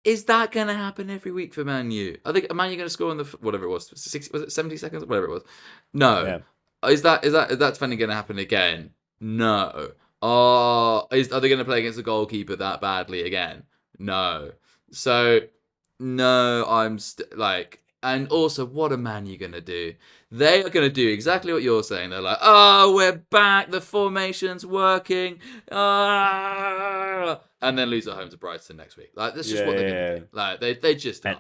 is that going to happen every week for Man U? I think Man U going to score in the whatever it was, 60, was it 70 seconds, whatever it was. No, Yeah. Is that defending going to happen again? No. Are they going to play against the goalkeeper that badly again? No. So no, and also, what are Man U going to do? They are going to do exactly what you're saying. They're like, oh, we're back. The formation's working. And then lose at home to Brighton next week. Like, that's just what they're going to do. Like, they just are.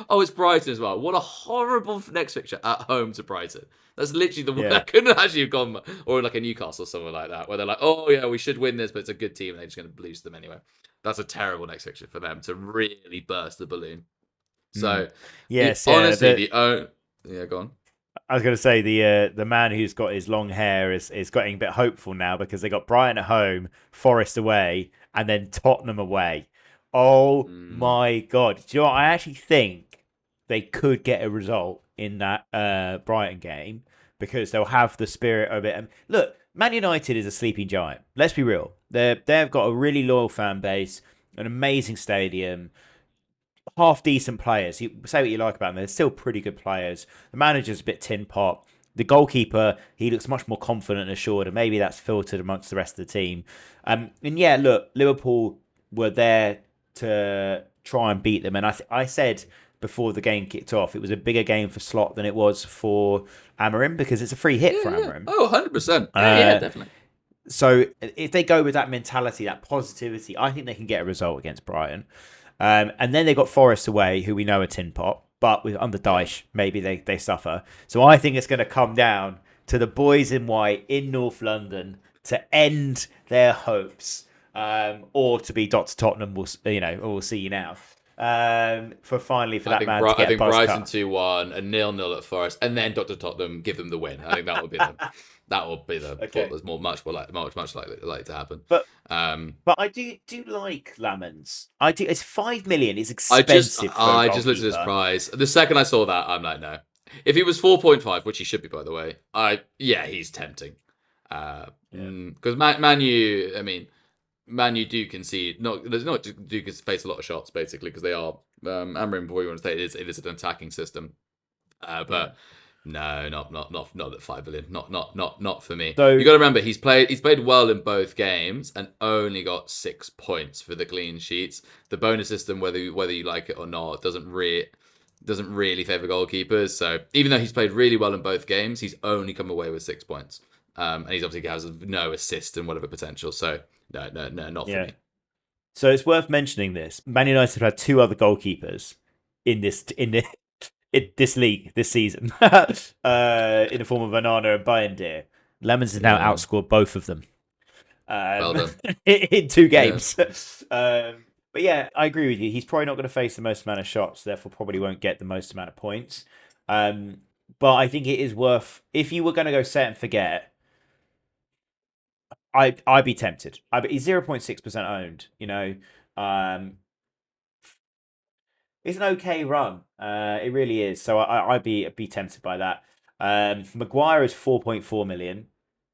Oh, it's Brighton as well. What a horrible next fixture at home to Brighton. That's literally the one that couldn't actually have gone, or like a Newcastle or something like that, where they're like, oh, yeah, we should win this, but it's a good team, and they're just going to lose them anyway. That's a terrible next fixture for them to really burst the balloon. So, honestly, go on. I was going to say the man who's got his long hair is getting a bit hopeful now because they got Brighton at home, Forest away, and then Tottenham away. Oh my God! Do you know what? I actually think they could get a result in that Brighton game because they'll have the spirit of it. And look, Man United is a sleeping giant. Let's be real. They've got a really loyal fan base, an amazing stadium. Half decent players. You say what you like about them, they're still pretty good players. The manager's a bit tin pot. The goalkeeper, he looks much more confident and assured, and maybe that's filtered amongst the rest of the team. And yeah, look, Liverpool were there to try and beat them, and I said before the game kicked off, it was a bigger game for Slot than it was for Amorim because it's a free hit for Amorim. Oh, 100%. Yeah, definitely. So if they go with that mentality, that positivity, I think they can get a result against Brighton. And then they got Forest away, who we know are tin pot, but with under Dyche, maybe they suffer. So I think it's going to come down to the boys in white in North London to end their hopes, or to be Dr. Tottenham. We'll see you now. For that man to get I think Brighton cut. 2-1, a 0-0 at Forest, and then Dr. Tottenham give them the win. I think that would be the Okay. There's much likely to happen. But I do like Lamens. I do. It's 5 million. It's expensive. I just looked at his price. The second I saw that, I'm like, no. If he was 4.5, which he should be, by the way, he's tempting. Because Man U, I mean, Man, you do concede. There's not do face a lot of shots basically because they are. Amrin, before you want to say it is an attacking system, Yeah. but no, not at 5 billion. Not for me. You So got to remember he's played well in both games and only got 6 points for the clean sheets. The bonus system, whether you like it or not, doesn't really favor goalkeepers. So even though he's played really well in both games, he's only come away with 6 points. And he's obviously has no assist and whatever potential. So no, not for yeah. me. So it's worth mentioning this. Man United have had two other goalkeepers in this league this season, in the form of Onana and Bayindir. Lemons has now Yeah, outscored both of them well done. in two Yeah, games. But yeah, I agree with you. He's probably not going to face the most amount of shots, therefore probably won't get the most amount of points. But I think it is worth, if you were going to go set and forget, I'd be tempted. He's 0.6% owned. Um, it's an okay run. It really is. So I'd be tempted by that. Maguire is 4.4 million.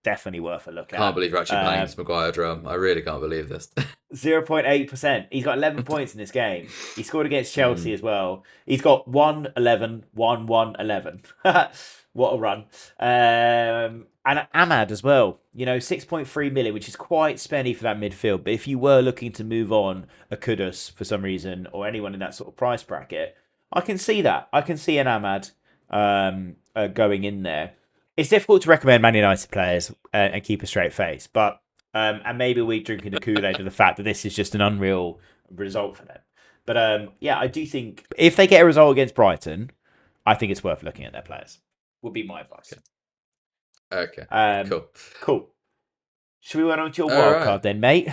Definitely worth a look can't at. believe you're actually playing this Maguire drum. I really can't believe this. 0.8%. He's got 11 points in this game. He scored against Chelsea Mm. as well. He's got 1-11, 1-1-11. What a run. And Ahmad as well. 6.3 million, which is quite spenny for that midfield. But if you were looking to move on a Kudus for some reason, or anyone in that sort of price bracket, I can see that. I can see an Ahmad going in there. It's difficult to recommend Man United players and keep a straight face, but and maybe we're drinking the Kool-Aid of the fact that this is just an unreal result for them. But yeah, I do think if they get a result against Brighton, I think it's worth looking at their players. Would be my advice. Okay, cool. Cool. Should we run on to your All wild right. card then, mate?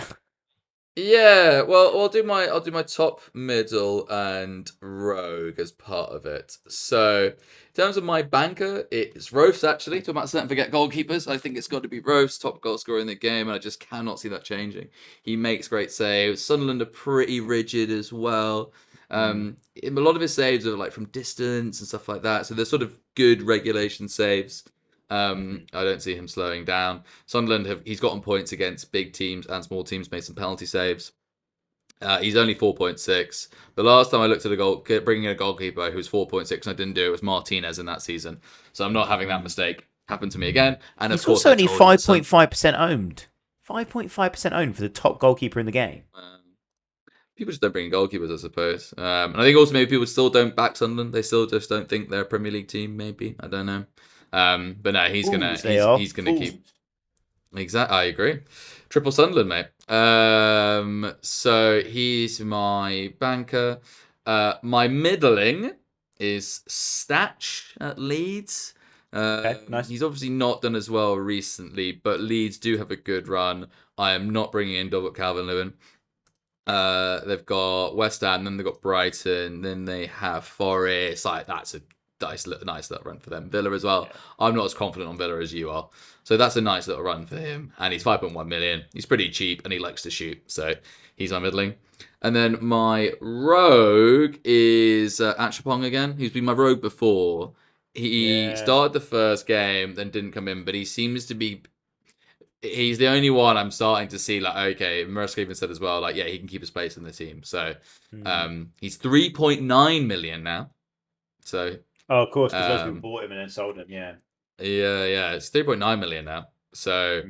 Yeah, well, I'll do my top, middle, and rogue as part of it. So, in terms of my banker, it's Roast actually. Talking about set and forget goalkeepers, I think it's got to be Roast, top goal scorer in the game, and I just cannot see that changing. He makes great saves. Sunderland are pretty rigid as well. A lot of his saves are like from distance and stuff like that, so they're sort of good regulation saves. I don't see him slowing down. Sunderland he's gotten points against big teams and small teams, made some penalty saves. He's only 4.6. The last time I looked at bringing in a goalkeeper who was 4.6 and I didn't do it was Martinez in that season. So I'm not having that mistake happen to me again. And of He's course, also I only told you 5.5% owned. 5.5% owned for the top goalkeeper in the game. People just don't bring in goalkeepers, I suppose. And I think also maybe people still don't back Sunderland. They still just don't think they're a Premier League team. Maybe I don't know. But no, he's gonna Fools they are. he's gonna Fools. keep. Exactly, I agree. Triple Sunderland, mate. So he's my banker. My middling is Statch at Leeds. Okay, nice. He's obviously not done as well recently, but Leeds do have a good run. I am not bringing in Double Calvin-Lewin. They've got West Ham, then they've got Brighton, then they have Forest. Like that's a nice little run for them. Villa as well. Yeah. I'm not as confident on Villa as you are, so that's a nice little run for him. And he's 5.1 million. He's pretty cheap, and he likes to shoot, so he's my middling. And then my rogue is Achapong again. He's been my rogue before. He Yeah. started the first game, then didn't come in, but he seems to be he's the only one I'm starting to see like okay, Maresca even said as well, like yeah, he can keep his place in the team. So he's 3.9 million now. So Oh, of course, because those people um bought him and then sold him. Yeah. yeah, it's 3.9 million now. So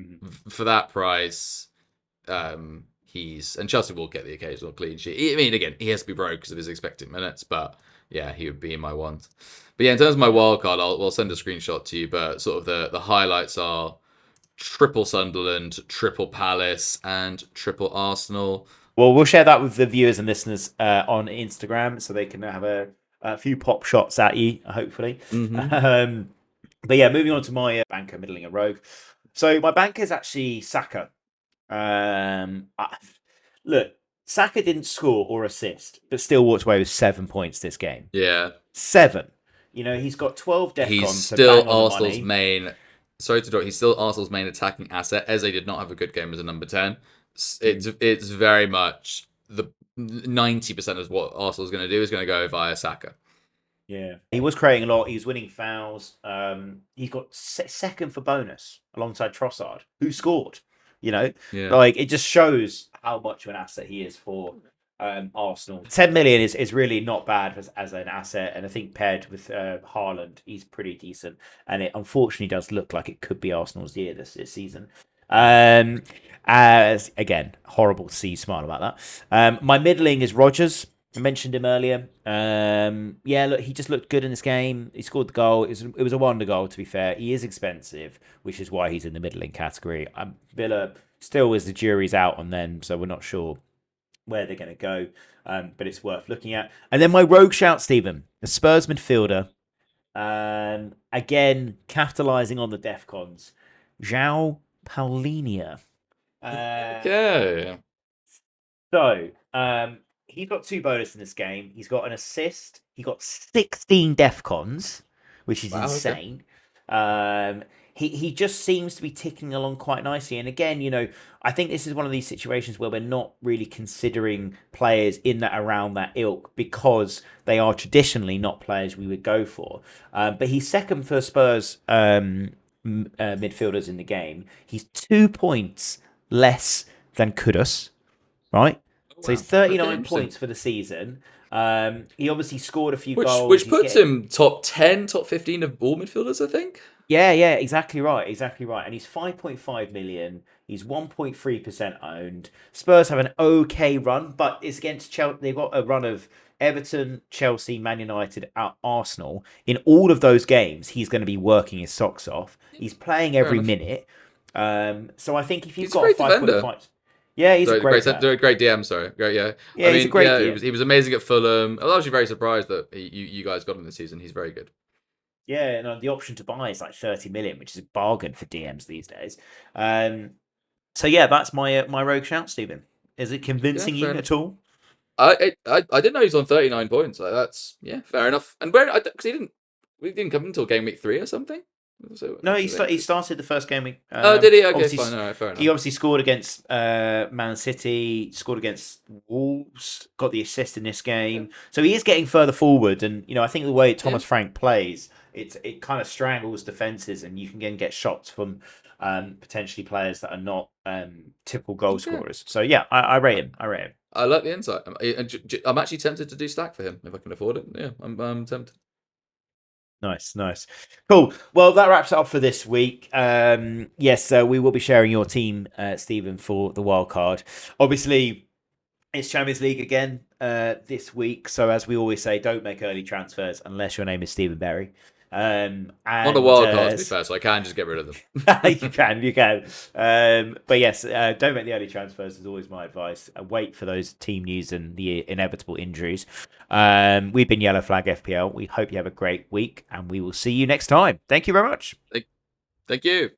for that price, he's and Chelsea will get the occasional clean sheet. I mean, again, he has to be broke because of his expected minutes, but yeah, he would be in my ones. But yeah, in terms of my wild card, we'll send a screenshot to you. But sort of the highlights are triple Sunderland, triple Palace, and triple Arsenal. Well, we'll share that with the viewers and listeners on Instagram so they can have a few pop shots at you, hopefully. But yeah, moving on to my banker, middling a rogue. So my banker is actually Saka. Look, Saka didn't score or assist, but still walked away with 7 points this game. Yeah. 7. He's got 12 DEFCONs. He's so still bang on the Arsenal's money. main. Sorry to interrupt. He's still Arsenal's main attacking asset. Eze did not have a good game as a number 10. It's very much the 90% of what Arsenal's going to do is going to go via Saka. Yeah, he was creating a lot. He was winning fouls. He's got second for bonus alongside Trossard, who scored. You know, Yeah. like it just shows how much of an asset he is for Arsenal. 10 million is really not bad as an asset, and I think paired with Haaland, he's pretty decent. And it unfortunately does look like it could be Arsenal's year this season. As again, horrible to see you smile about that. My middling is Rogers. I mentioned him earlier. Yeah, look, he just looked good in this game. He scored the goal. It was a wonder goal, to be fair. He is expensive, which is why he's in the middling category. Villa still is the jury's out on them, so we're not sure where they're going to go. But it's worth looking at. And then my rogue shout, Stephen, the Spurs midfielder. Again, capitalising on the DEFCONs. João Paulinho. Okay. So, he's got 2 bonus in this game. He's got an assist. He got 16 DEFCONs, which is Wow. Okay. insane. He just seems to be ticking along quite nicely. And again, I think this is one of these situations where we're not really considering players in that around that ilk because they are traditionally not players we would go for. But he's second for Spurs midfielders in the game. He's 2 points less than Kudus, right? Oh, So he's wow. Okay. 39 Interesting. points for the season. He obviously scored a few Which goals. which puts him top 10, top 15 of all midfielders, I think. Yeah, exactly right, exactly right. And he's 5.5 million. He's 1.3% owned. Spurs have an okay run, but it's against Chelsea. They've got a run of Everton, Chelsea, Man United, Arsenal. In all of those games, he's going to be working his socks off. He's playing Fair every enough. minute. So I think if you've He's a got a great defender. 5.5, yeah, he's a Sorry, great player. great DM. Sorry, great. Yeah, I Yeah, he's a mean, great yeah, DM. he was amazing at Fulham. I was actually very surprised that you guys got him this season. He's very good. Yeah, and the option to buy is like 30 million, which is a bargain for DMs these days. So yeah, that's my rogue shout, Stephen. Is it Yeah, convincing fair you enough. at all? I didn't know he was on 39 points. Like, that's yeah, fair enough. And where because we didn't come until game week 3 or something. So No, I he think. started the first game week. Oh, did he? Okay, Obviously, fine. All right, fair he enough. obviously scored against Man City, scored against Wolves, got the assist in this Yeah, game. So he is getting further forward, and I think the way yeah. Thomas Frank plays, it kind of strangles defenses, and you can again get shots from potentially players that are not typical goal Okay. scorers. So yeah, I rate him. I rate him. I like the insight. I'm actually tempted to do stack for him if I can afford it. Yeah, I'm tempted. Nice. Cool. Well, that wraps it up for this week. Yes, we will be sharing your team, Stephen, for the wild card. Obviously, it's Champions League again this week. So, as we always say, don't make early transfers unless your name is Stephen Berry. And On a wild card, to be fair, so I can just get rid of them. you can. But yes, don't make the early transfers is always my advice. Wait for those team news and the inevitable injuries. We've been Yellow Flag FPL. We hope you have a great week and we will see you next time. Thank you very much. Thank you.